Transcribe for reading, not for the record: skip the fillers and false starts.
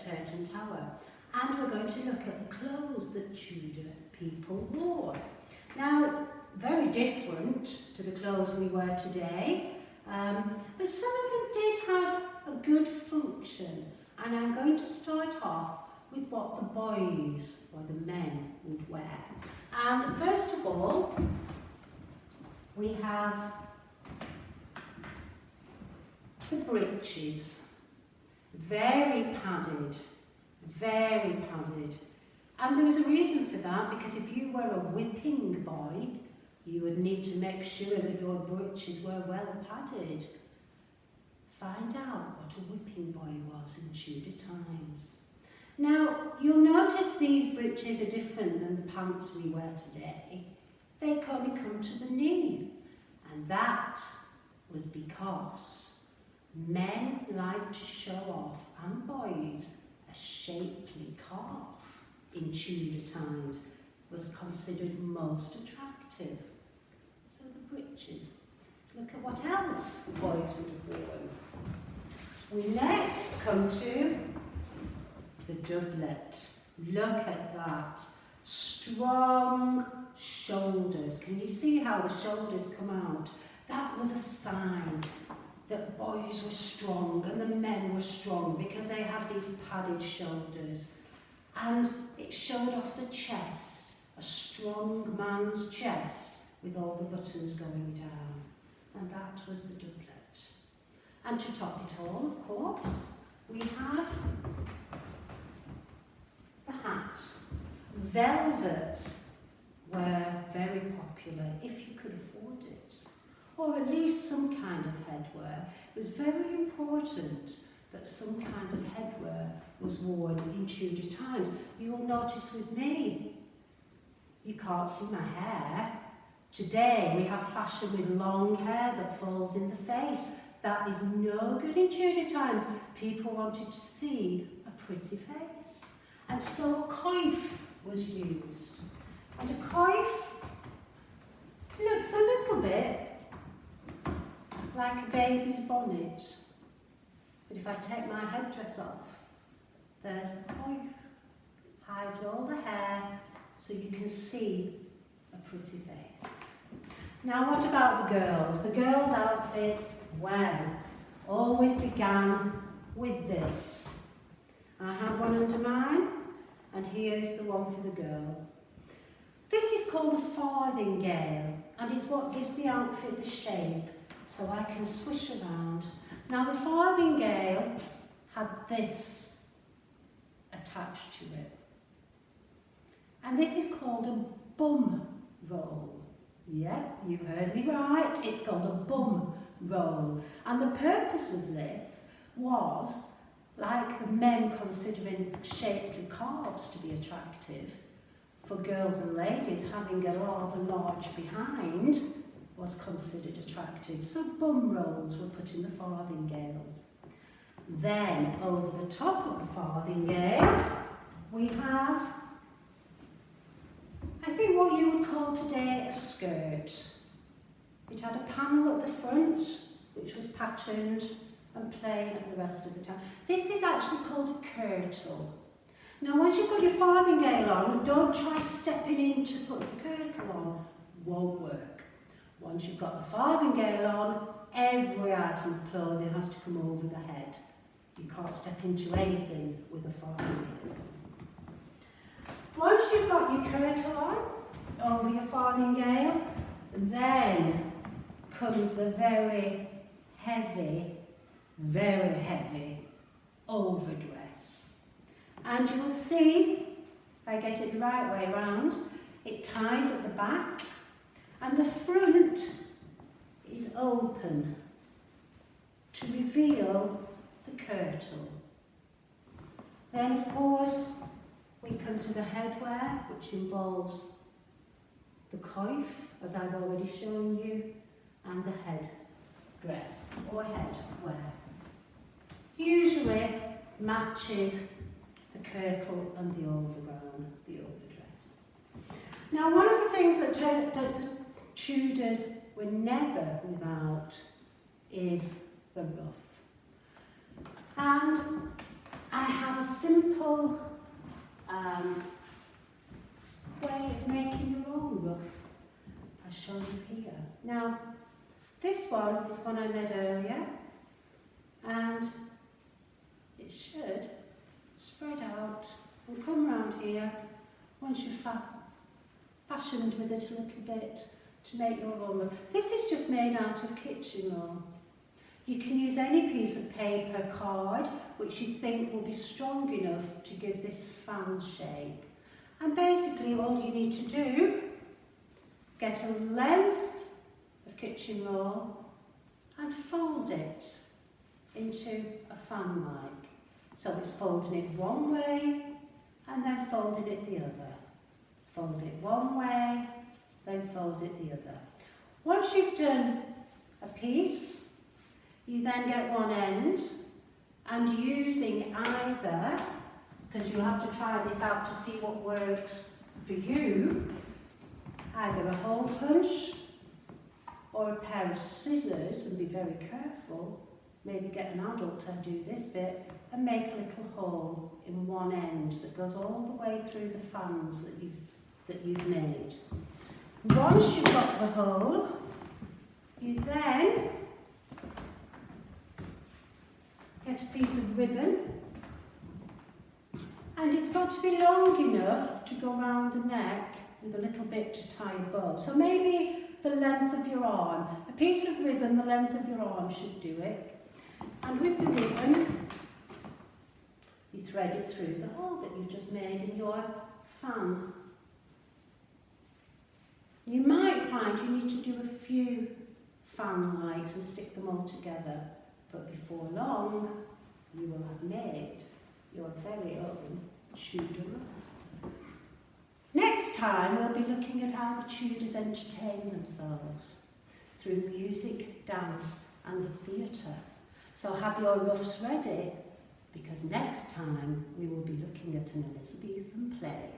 Turton Tower, and we're going to look at the clothes that Tudor people wore. Now, very different to the clothes we wear today, but some of them did have a good function, and I'm going to start off with what the boys, or the men, would wear. And first of all, we have the breeches. Very padded, very padded. And there was a reason for that, because if you were a whipping boy, you would need to make sure that your breeches were well padded. Find out what a whipping boy was in Tudor times. Now, you'll notice these breeches are different than the pants we wear today. They only come to the knee, and that was because men liked to show off, and boys, a shapely calf in Tudor times was considered most attractive. So the breeches. Let's look at what else the boys would have worn. We next come to the doublet. Look at that. Strong shoulders. Can you see how the shoulders come out? That was a sign that boys were strong and the men were strong, because they had these padded shoulders. And it showed off the chest, a strong man's chest with all the buttons going down. And that was the doublet. And to top it all, of course, we have the hat. Velvets were very popular if you could afford it, or at least some kind of headwear. It was very important that some kind of headwear was worn in Tudor times. You will notice with me, you can't see my hair. Today we have fashion with long hair that falls in the face. That is no good in Tudor times. People wanted to see a pretty face. And so a coif was used. And a coif looks a little bit like a baby's bonnet. But if I take my headdress off, there's the coif. Hides all the hair so you can see a pretty face. Now what about the girls? The girls' outfits, well, always began with this. I have one under mine, and here's the one for the girl. This is called a farthingale, and it's what gives the outfit the shape, so I can swish around. Now the farthingale had this attached to it. And this is called a bum roll. Yeah, you heard me right. It's called a bum roll. And the purpose was, like the men considering shapely calves to be attractive, for girls and ladies having a rather large behind was considered attractive. So bum rolls were put in the farthingales. Then over the top of the farthingale, we have, I think, what you would call today a skirt. It had a panel at the front, which was patterned and plain at the rest of the time. This is actually called a kirtle. Now, once you've got your farthingale on, don't try stepping in to put the kirtle on. Won't work. Once you've got the farthingale on, every item of clothing has to come over the head. You can't step into anything with a farthingale. Once you've got your kirtle on, over your farthingale, then comes the very heavy overdress. And you will see, if I get it the right way around, it ties at the back, and the front is open to reveal the kirtle. Then, of course, we come to the headwear, which involves the coif, as I've already shown you, and the headdress or headwear. Usually matches the kirtle and the overgown, the overdress. Now, one of the things that the Tudors were never without is the ruff. And I have a simple way of making your own ruff, as shown here. Now, this one is one I made earlier, and it should spread out and come round here once you've fashioned with it a little bit to make your own ruff. This is just made out of kitchen roll. You can use any piece of paper, card, which you think will be strong enough to give this fan shape. And basically all you need to do, get a length of kitchen roll and fold it into a fan-like. So it's folding it one way and then folding it the other. Fold it one way, then fold it the other. Once you've done a piece, you then get one end, and using either, because you'll have to try this out to see what works for you, either a hole punch or a pair of scissors, and be very careful, maybe get an adult to do this bit, and make a little hole in one end that goes all the way through the fans that you've made. Once you've got the hole, you then get a piece of ribbon, and it's got to be long enough to go around the neck with a little bit to tie a bow. So maybe the length of your arm. A piece of ribbon, the length of your arm should do it. And with the ribbon, you thread it through the hole that you've just made in your fan. You might find you need to do a few fan-likes and stick them all together. But before long, you will have made your very own Tudor Life. Next time, we'll be looking at how the Tudors entertain themselves through music, dance and the theatre. So have your ruffs ready, because next time we will be looking at an Elizabethan play.